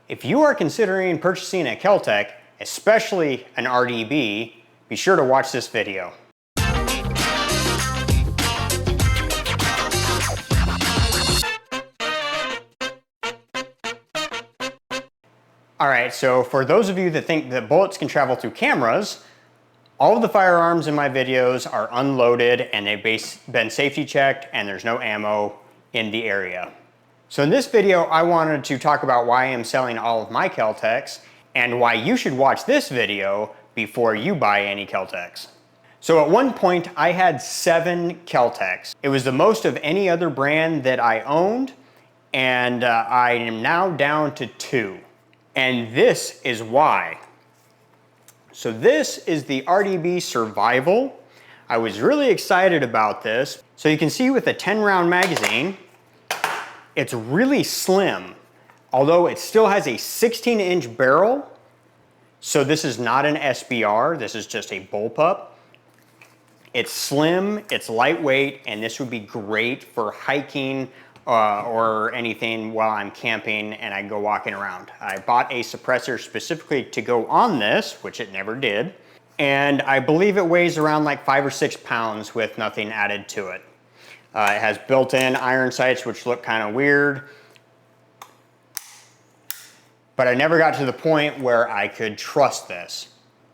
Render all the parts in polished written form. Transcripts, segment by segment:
If you are considering purchasing a Kel-Tec, especially an RDB, be sure to watch this video. Alright, so for those of you that think that bullets can travel through cameras, all of the firearms in my videos are unloaded and they've been safety checked and there's no ammo in the area. So in this video, I wanted to talk about why I am selling all of my Kel-Tecs and why you should watch this video before you buy any Kel-Tecs. So at one point, I had 7 Kel-Tecs. It was the most of any other brand that I owned, and I am now down to 2. And this is why. So this is the RDB Survival. I was really excited about this. So you can see with a 10-round magazine, it's really slim, although it still has a 16-inch barrel. So this is not an SBR, this is just a bullpup. It's slim, it's lightweight, and this would be great for hiking or anything while I'm camping and I go walking around. I bought a suppressor specifically to go on this, which it never did, and I believe it weighs around like 5 or 6 pounds with nothing added to it. It has built-in iron sights, which look kind of weird, but I never got to the point where I could trust this.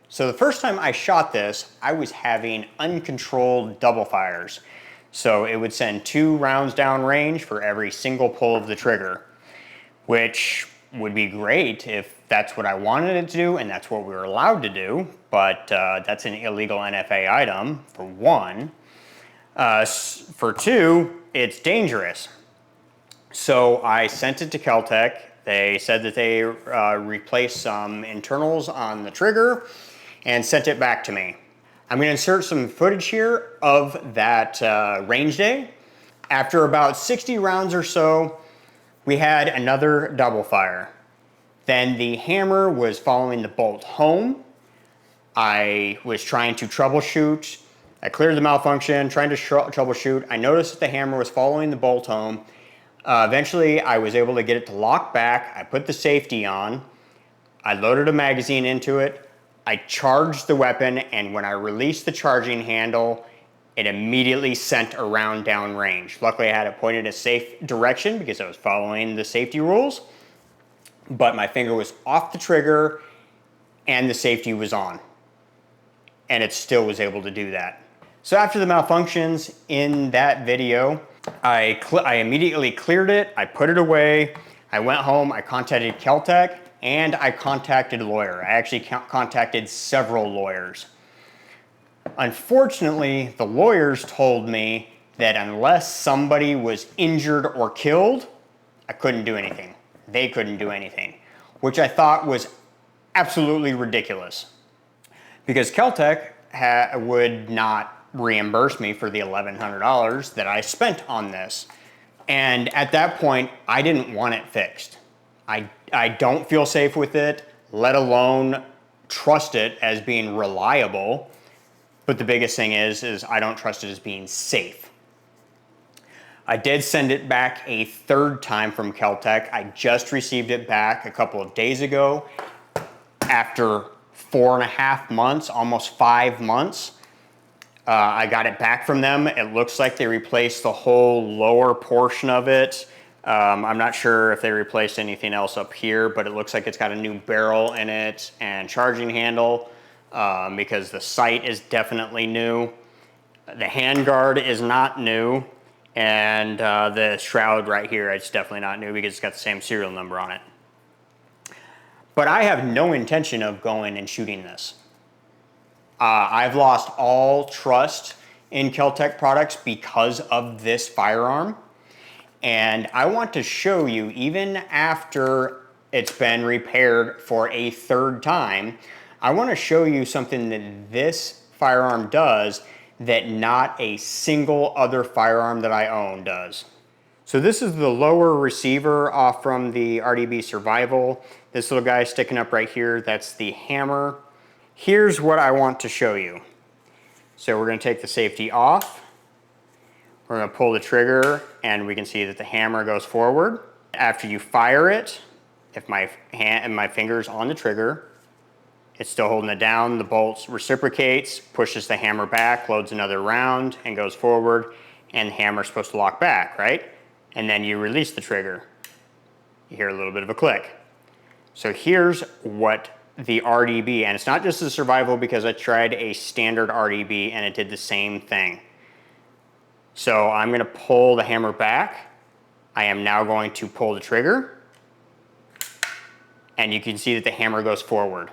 So the first time I shot this, I was having uncontrolled double fires. So it would send 2 rounds down range for every single pull of the trigger, which would be great if that's what I wanted it to do and that's what we were allowed to do, but that's an illegal NFA item, for one. For 2, it's dangerous. So I sent it to Kel-Tec. They said that they replaced some internals on the trigger and sent it back to me. I'm going to insert some footage here of that range day. After about 60 rounds or so, we had another double fire. Then the hammer was following the bolt home. I was trying to troubleshoot. I cleared the malfunction, trying to troubleshoot. I noticed that the hammer was following the bolt home. Eventually, I was able to get it to lock back. I put the safety on. I loaded a magazine into it. I charged the weapon, and when I released the charging handle, it immediately sent a round down range. Luckily, I had it pointed a safe direction because I was following the safety rules, but my finger was off the trigger and the safety was on, and it still was able to do that. So after the malfunctions in that video, I immediately cleared it, I put it away, I went home, I contacted Kel-Tec, and I contacted a lawyer. I actually contacted several lawyers. Unfortunately, the lawyers told me that unless somebody was injured or killed, I couldn't do anything. They couldn't do anything, which I thought was absolutely ridiculous, because Kel-Tec would not reimburse me for the $1,100 that I spent on this. And at that point, I didn't want it fixed. I don't feel safe with it, let alone trust it as being reliable. But the biggest thing is I don't trust it as being safe. I did send it back a 3rd time from Kel-Tec. I just received it back a couple of days ago after 4.5 months, almost 5 months. I got it back from them. It looks like they replaced the whole lower portion of it. I'm not sure if they replaced anything else up here, but it looks like it's got a new barrel in it and charging handle, because the sight is definitely new. The handguard is not new, and the shroud right here, it's definitely not new because it's got the same serial number on it. But I have no intention of going and shooting this. I've lost all trust in Kel-Tec products because of this firearm. And I want to show you, even after it's been repaired for a 3rd time, I want to show you something that this firearm does that not a single other firearm that I own does. So this is the lower receiver off from the RDB Survival. This little guy sticking up right here, that's the hammer. Here's what I want to show you. So we're going to take the safety off. We're going to pull the trigger and we can see that the hammer goes forward. After you fire it, If my hand and my finger's on the trigger, it's still holding it down, the bolt reciprocates, pushes the hammer back, loads another round, and goes forward, and the hammer's supposed to lock back, right? And then you release the trigger. You hear a little bit of a click. So here's what the RDB, and it's not just the Survival because I tried a standard RDB and it did the same thing. So I'm gonna pull the hammer back. I am now going to pull the trigger, and you can see that the hammer goes forward.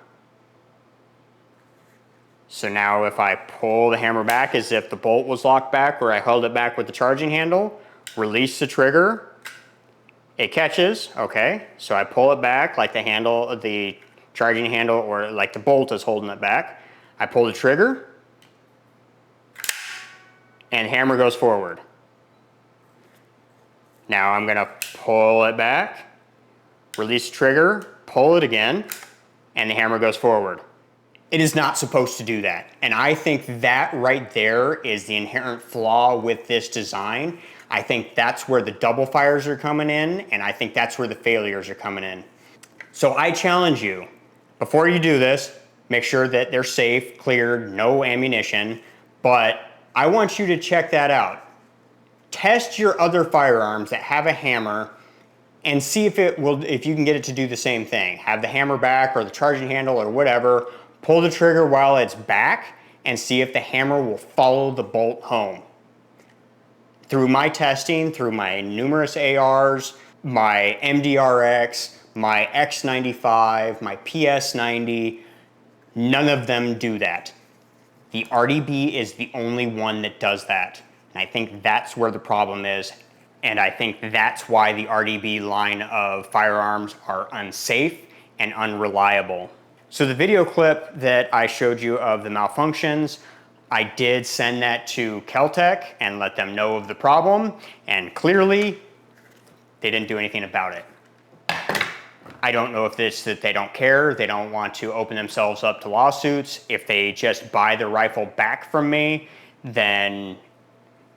So now if I pull the hammer back as if the bolt was locked back or I held it back with the charging handle, release the trigger, it catches, okay. So I pull it back like the handle, the charging handle, or like the bolt is holding it back. I pull the trigger, and hammer goes forward. Now I'm gonna pull it back, release trigger, pull it again, and the hammer goes forward. It is not supposed to do that. And I think that right there is the inherent flaw with this design. I think that's where the double fires are coming in, and I think that's where the failures are coming in. So I challenge you, before you do this, make sure that they're safe, cleared, no ammunition, but I want you to check that out. Test your other firearms that have a hammer and see if you can get it to do the same thing. Have the hammer back or the charging handle or whatever, pull the trigger while it's back and see if the hammer will follow the bolt home. Through my testing, through my numerous ARs, my MDRX, my X95, my PS90, none of them do that. The RDB is the only one that does that. And I think that's where the problem is. And I think that's why the RDB line of firearms are unsafe and unreliable. So the video clip that I showed you of the malfunctions, I did send that to Kel-Tec and let them know of the problem, and clearly they didn't do anything about it. I don't know if it's that they don't care, they don't want to open themselves up to lawsuits. If they just buy the rifle back from me, then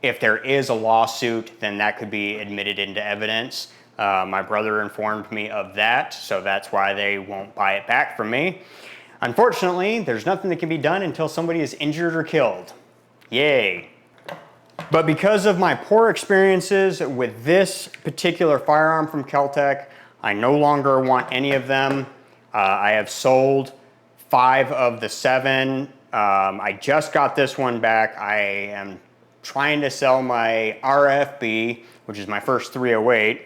if there is a lawsuit, then that could be admitted into evidence. My brother informed me of that, so that's why they won't buy it back from me. Unfortunately, there's nothing that can be done until somebody is injured or killed. Yay. But because of my poor experiences with this particular firearm from Kel-Tec, I no longer want any of them. I have sold 5 of the 7. I just got this one back. I am trying to sell my RFB, which is my first 308.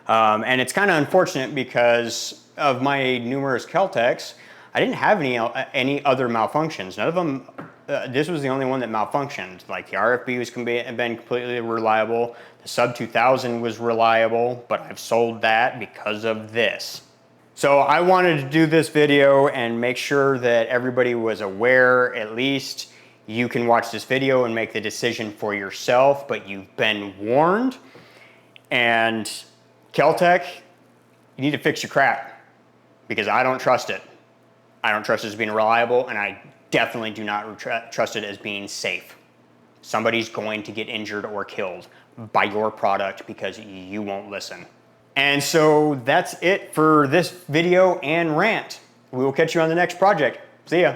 And it's kind of unfortunate because of my numerous Kel-Tecs, I didn't have any other malfunctions. None of them, this was the only one that malfunctioned. Like the RFB was been completely reliable. The sub 2000 was reliable, but I've sold that because of this. So I wanted to do this video and make sure that everybody was aware. At least you can watch this video and make the decision for yourself, but you've been warned. And Kel-Tec, you need to fix your crap because I don't trust it. I don't trust it as being reliable, and I definitely do not trust it as being safe. Somebody's going to get injured or killed by your product because you won't listen. And so that's it for this video and rant. We will catch you on the next project. See ya.